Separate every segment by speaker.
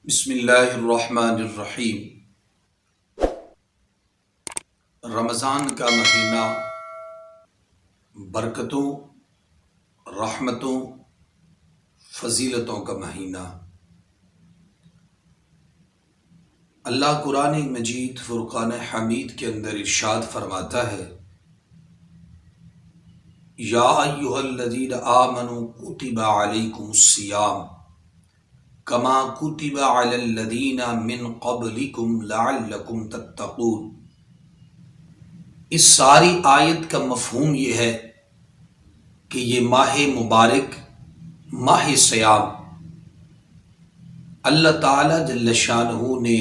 Speaker 1: بسم اللہ الرحمن الرحیم۔ رمضان کا مہینہ برکتوں، رحمتوں، فضیلتوں کا مہینہ۔ اللہ قرآن مجید فرقان حمید کے اندر ارشاد فرماتا ہے، یا ایھا الذین آمنوا کتب علیکم الصیام کما کتب علی الذین من قبلکم لعلکم تتقون۔ اس ساری آیت کا مفہوم یہ ہے کہ یہ ماہ مبارک، ماہ صیام، اللہ تعالی جل شانہ نے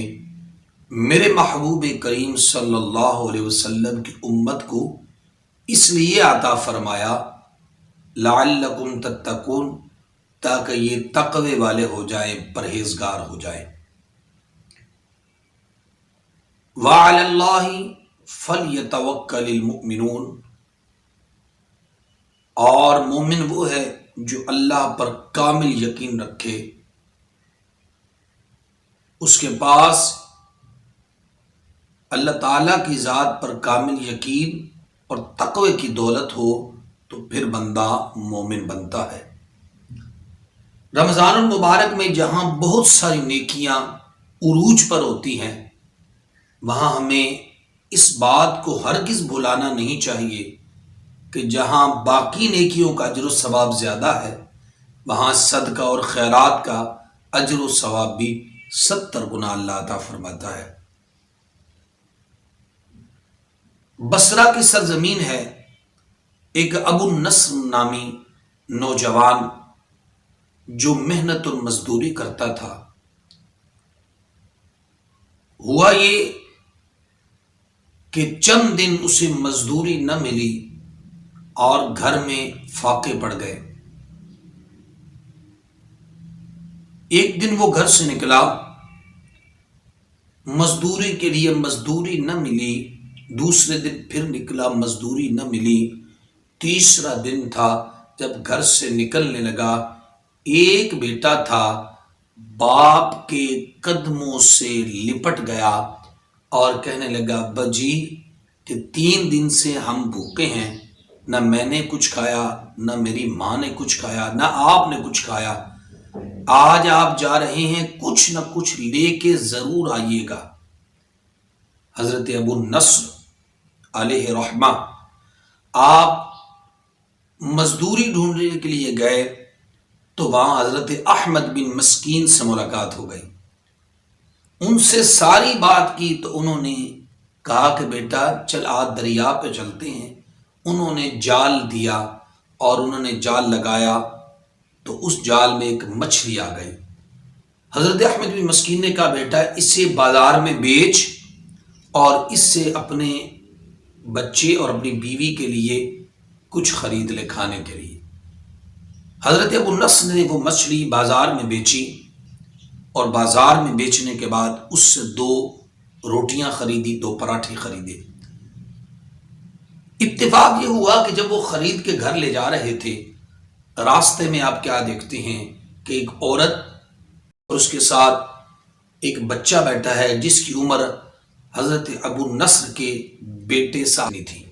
Speaker 1: میرے محبوب کریم صلی اللہ علیہ وسلم کی امت کو اس لیے عطا فرمایا لعلکم تتقون، تاکہ یہ تقوی والے ہو جائیں، پرہیزگار ہو جائیں۔ وعلی اللہ فلیتوکل المؤمنون، اور مومن وہ ہے جو اللہ پر کامل یقین رکھے، اس کے پاس اللہ تعالیٰ کی ذات پر کامل یقین اور تقوی کی دولت ہو تو پھر بندہ مومن بنتا ہے۔ رمضان المبارک میں جہاں بہت ساری نیکیاں عروج پر ہوتی ہیں، وہاں ہمیں اس بات کو ہرگز بھلانا نہیں چاہیے کہ جہاں باقی نیکیوں کا اجر و ثواب زیادہ ہے، وہاں صدقہ اور خیرات کا اجر و ثواب بھی 70 گنا اللہ عطا فرماتا ہے۔ بصرہ کی سرزمین ہے، ایک ابو النصر نامی نوجوان جو محنت اور مزدوری کرتا تھا۔ ہوا یہ کہ چند دن اسے مزدوری نہ ملی اور گھر میں فاقے پڑ گئے۔ ایک دن وہ گھر سے نکلا، مزدوری کے لیے مزدوری نہ ملی، دوسرے دن پھر نکلا، مزدوری نہ ملی، تیسرا دن تھا جب گھر سے نکلنے لگا، ایک بیٹا تھا باپ کے قدموں سے لپٹ گیا اور کہنے لگا، ابا جی کہ 3 دن سے ہم بھوکے ہیں، نہ میں نے کچھ کھایا، نہ میری ماں نے کچھ کھایا، نہ آپ نے کچھ کھایا، آج آپ جا رہے ہیں، کچھ نہ کچھ لے کے ضرور آئیے گا۔ حضرت ابو النصر علیہ رحمہ آپ مزدوری ڈھونڈنے کے لیے گئے تو وہاں حضرت احمد بن مسکین سے ملاقات ہو گئی۔ ان سے ساری بات کی تو انہوں نے کہا کہ بیٹا چل آج دریا پہ چلتے ہیں۔ انہوں نے جال دیا اور انہوں نے جال لگایا تو اس جال میں ایک مچھلی آ گئی۔ حضرت احمد بن مسکین نے کہا بیٹا اسے بازار میں بیچ اور اس سے اپنے بچے اور اپنی بیوی کے لیے کچھ خرید لے کھانے کے لیے۔ حضرت ابو النصر نے وہ مچھلی بازار میں بیچی اور بازار میں بیچنے کے بعد اس سے 2 روٹیاں خریدی، 2 پراٹھے خریدے۔ اتفاق یہ ہوا کہ جب وہ خرید کے گھر لے جا رہے تھے، راستے میں آپ کیا دیکھتے ہیں کہ ایک عورت اور اس کے ساتھ ایک بچہ بیٹھا ہے جس کی عمر حضرت ابو النصر کے بیٹے سانی تھی۔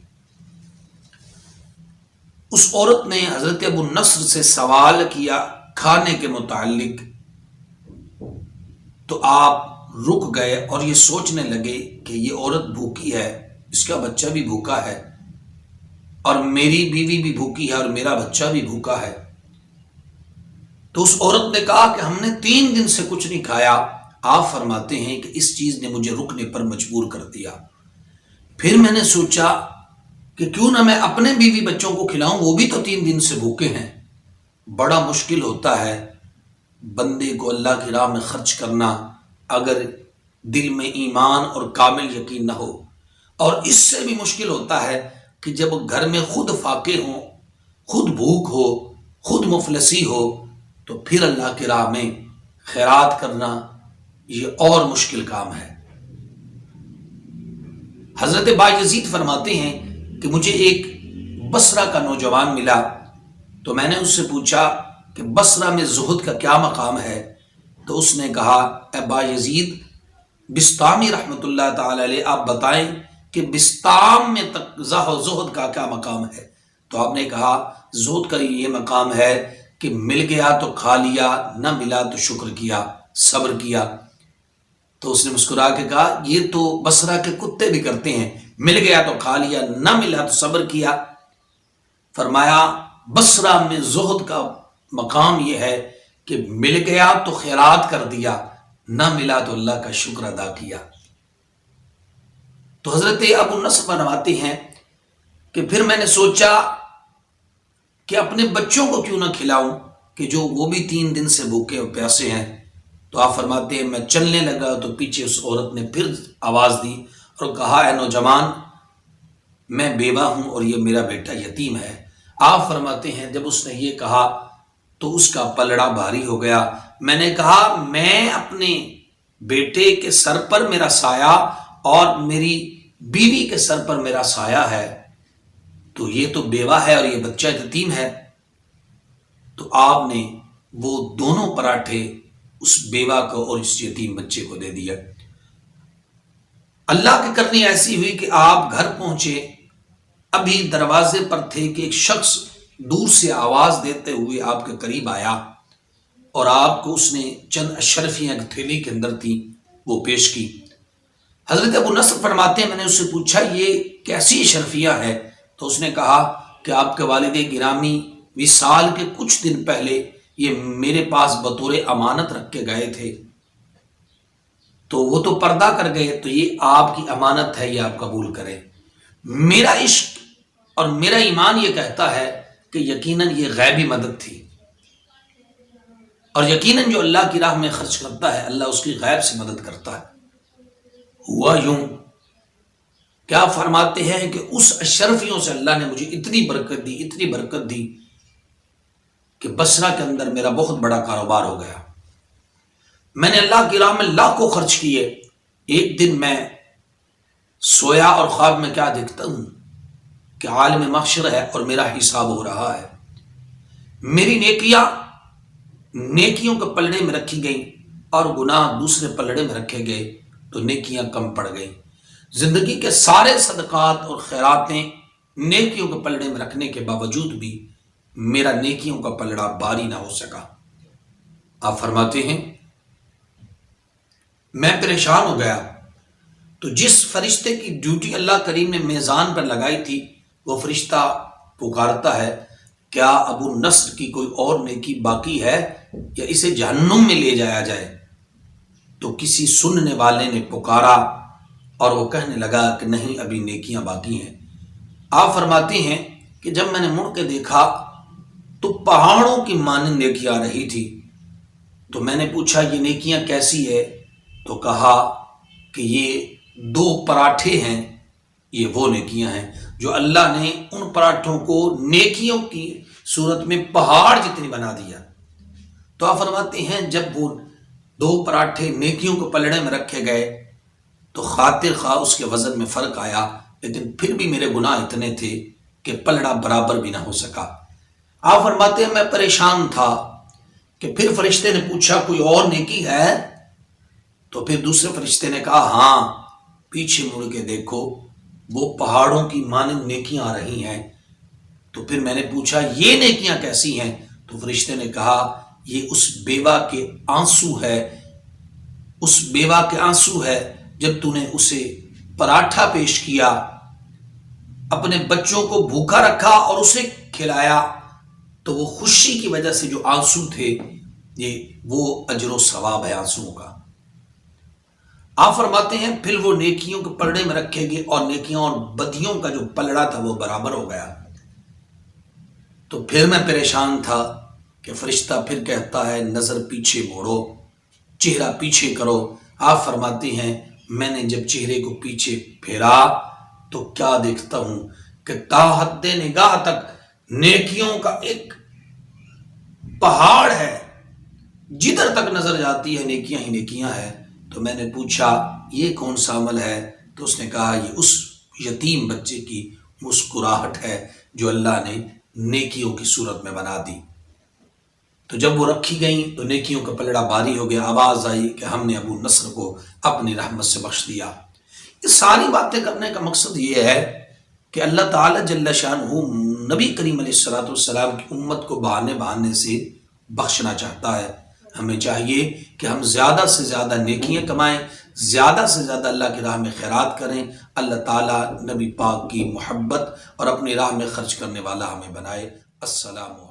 Speaker 1: اس عورت نے حضرت ابو النصر سے سوال کیا کھانے کے متعلق، تو آپ رک گئے اور یہ سوچنے لگے کہ یہ عورت بھوکی ہے، اس کا بچہ بھی بھوکا ہے، اور میری بیوی بھی بھوکی ہے اور میرا بچہ بھی بھوکا ہے۔ تو اس عورت نے کہا کہ ہم نے 3 دن سے کچھ نہیں کھایا۔ آپ فرماتے ہیں کہ اس چیز نے مجھے رکنے پر مجبور کر دیا۔ پھر میں نے سوچا کہ کیوں نہ میں اپنے بیوی بچوں کو کھلاؤں، وہ بھی تو 3 دن سے بھوکے ہیں۔ بڑا مشکل ہوتا ہے بندے کو اللہ کی راہ میں خرچ کرنا اگر دل میں ایمان اور کامل یقین نہ ہو، اور اس سے بھی مشکل ہوتا ہے کہ جب گھر میں خود فاقے ہوں، خود بھوک ہو، خود مفلسی ہو، تو پھر اللہ کی راہ میں خیرات کرنا یہ اور مشکل کام ہے۔ حضرت بایزید فرماتے ہیں کہ مجھے ایک بصرہ کا نوجوان ملا، تو میں نے اس سے پوچھا کہ بصرہ میں زہد کا کیا مقام ہے؟ تو اس نے کہا اے با یزید بسطامی رحمۃ اللہ تعالی علیہ، آپ بتائیں کہ بسطام میں تقضیٰ و زہد کا کیا مقام ہے؟ تو آپ نے کہا زہد کا یہ مقام ہے کہ مل گیا تو کھا لیا، نہ ملا تو شکر کیا، صبر کیا۔ تو اس نے مسکرا کے کہا یہ تو بصرہ کے کتے بھی کرتے ہیں، مل گیا تو کھا لیا، نہ ملا تو صبر کیا۔ فرمایا بصرہ میں زہد کا مقام یہ ہے کہ مل گیا تو خیرات کر دیا، نہ ملا تو اللہ کا شکر ادا کیا۔ تو حضرت ابو نصر فرماتے ہیں کہ پھر میں نے سوچا کہ اپنے بچوں کو کیوں نہ کھلاؤں کہ جو وہ بھی 3 دن سے بھوکے اور پیاسے ہیں۔ تو آپ فرماتے ہیں میں چلنے لگا تو پیچھے اس عورت نے پھر آواز دی اور کہا اے نوجوان، میں بیوہ ہوں اور یہ میرا بیٹا یتیم ہے۔ آپ فرماتے ہیں جب اس نے یہ کہا تو اس کا پلڑا بھاری ہو گیا۔ میں نے کہا میں اپنے بیٹے کے سر پر میرا سایہ اور میری بیوی کے سر پر میرا سایہ ہے، تو یہ تو بیوہ ہے اور یہ بچہ یتیم ہے۔ تو آپ نے وہ دونوں پراٹھے اس بیوہ کو اور اس یتیم بچے کو دے دیا۔ اللہ کی کرنی ایسی ہوئی کہ آپ گھر پہنچے، ابھی دروازے پر تھے کہ ایک شخص دور سے آواز دیتے ہوئے آپ کے قریب آیا اور آپ کو اس نے چند اشرفیاں ایک تھیلی کے اندر تھی وہ پیش کی۔ حضرت ابو نصر فرماتے ہیں میں نے اس سے پوچھا یہ کیسی اشرفیاں ہے؟ تو اس نے کہا کہ آپ کے والد گرامی وصال کے کچھ دن پہلے یہ میرے پاس بطور امانت رکھ کے گئے تھے، تو وہ تو پردہ کر گئے، تو یہ آپ کی امانت ہے، یہ آپ قبول کریں۔ میرا عشق اور میرا ایمان یہ کہتا ہے کہ یقیناً یہ غیبی مدد تھی، اور یقیناً جو اللہ کی راہ میں خرچ کرتا ہے اللہ اس کی غیب سے مدد کرتا ہے۔ ہوا یوں کیا فرماتے ہیں کہ اس اشرفیوں سے اللہ نے مجھے اتنی برکت دی کہ بصرہ کے اندر میرا بہت بڑا کاروبار ہو گیا۔ میں نے اللہ کی راہ میں لاکھوں خرچ کیے۔ ایک دن میں سویا اور خواب میں کیا دیکھتا ہوں کہ عالم محشر ہے اور میرا حساب ہو رہا ہے۔ میری نیکیوں کے پلڑے میں رکھی گئیں اور گناہ دوسرے پلڑے میں رکھے گئے تو نیکیاں کم پڑ گئیں۔ زندگی کے سارے صدقات اور خیراتیں نیکیوں کے پلڑے میں رکھنے کے باوجود بھی میرا نیکیوں کا پلڑا باری نہ ہو سکا۔ آپ فرماتے ہیں میں پریشان ہو گیا، تو جس فرشتے کی ڈیوٹی اللہ کریم نے میزان پر لگائی تھی وہ فرشتہ پکارتا ہے کیا ابو نصر کی کوئی اور نیکی باقی ہے یا اسے جہنم میں لے جایا جائے؟ تو کسی سننے والے نے پکارا اور وہ کہنے لگا کہ نہیں ابھی نیکیاں باقی ہیں۔ آپ فرماتے ہیں کہ جب میں نے مڑ کے دیکھا تو پہاڑوں کی مانند نیکیاں آ رہی تھی۔ تو میں نے پوچھا یہ نیکیاں کیسی ہے؟ تو کہا کہ یہ 2 پراٹھے ہیں، یہ وہ نیکیاں ہیں جو اللہ نے ان پراٹھوں کو نیکیوں کی صورت میں پہاڑ جتنی بنا دیا۔ تو آپ فرماتے ہیں جب وہ 2 پراٹھے نیکیوں کو پلڑے میں رکھے گئے تو خاطر خواہ اس کے وزن میں فرق آیا، لیکن پھر بھی میرے گناہ اتنے تھے کہ پلڑا برابر بھی نہ ہو سکا۔ آپ فرماتے ہیں میں پریشان تھا کہ پھر فرشتے نے پوچھا کوئی اور نیکی ہے؟ تو پھر دوسرے فرشتے نے کہا ہاں، پیچھے مڑ کے دیکھو وہ پہاڑوں کی مانند نیکیاں آ رہی ہیں۔ تو پھر میں نے پوچھا یہ نیکیاں کیسی ہیں؟ تو فرشتے نے کہا یہ اس بیوہ کے آنسو ہے جب تو نے اسے پراٹھا پیش کیا، اپنے بچوں کو بھوکا رکھا اور اسے کھلایا، تو وہ خوشی کی وجہ سے جو آنسو تھے وہ اجر و ثواب ہے آنسوؤں کا۔ آپ فرماتے ہیں پھر وہ نیکیوں کے پلڑے میں رکھے گئے اور نیکیوں اور بدیوں کا جو پلڑا تھا وہ برابر ہو گیا۔ تو پھر میں پریشان تھا کہ فرشتہ پھر کہتا ہے نظر پیچھے موڑو، چہرہ پیچھے کرو۔ آپ فرماتے ہیں میں نے جب چہرے کو پیچھے پھیرا تو کیا دیکھتا ہوں کہ تا حد نگاہ تک نیکیوں کا ایک پہاڑ ہے، جدھر تک نظر جاتی ہے نیکیاں ہی نیکیاں ہیں۔ تو میں نے پوچھا یہ کون سا عمل ہے؟ تو اس نے کہا یہ اس یتیم بچے کی مسکراہٹ ہے جو اللہ نے نیکیوں کی صورت میں بنا دی۔ تو جب وہ رکھی گئیں تو نیکیوں کا پلڑا بھاری ہو گیا، آواز آئی کہ ہم نے ابو نصر کو اپنی رحمت سے بخش دیا۔ یہ ساری باتیں کرنے کا مقصد یہ ہے کہ اللہ تعالیٰ جل شانہ نبی کریم علیہ الصلوۃ والسلام کی امت کو بہانے سے بخشنا چاہتا ہے۔ ہمیں چاہیے کہ ہم زیادہ سے زیادہ نیکیاں کمائیں، زیادہ سے زیادہ اللہ کی راہ میں خیرات کریں۔ اللہ تعالیٰ نبی پاک کی محبت اور اپنی راہ میں خرچ کرنے والا ہمیں بنائے۔ السلام علیکم۔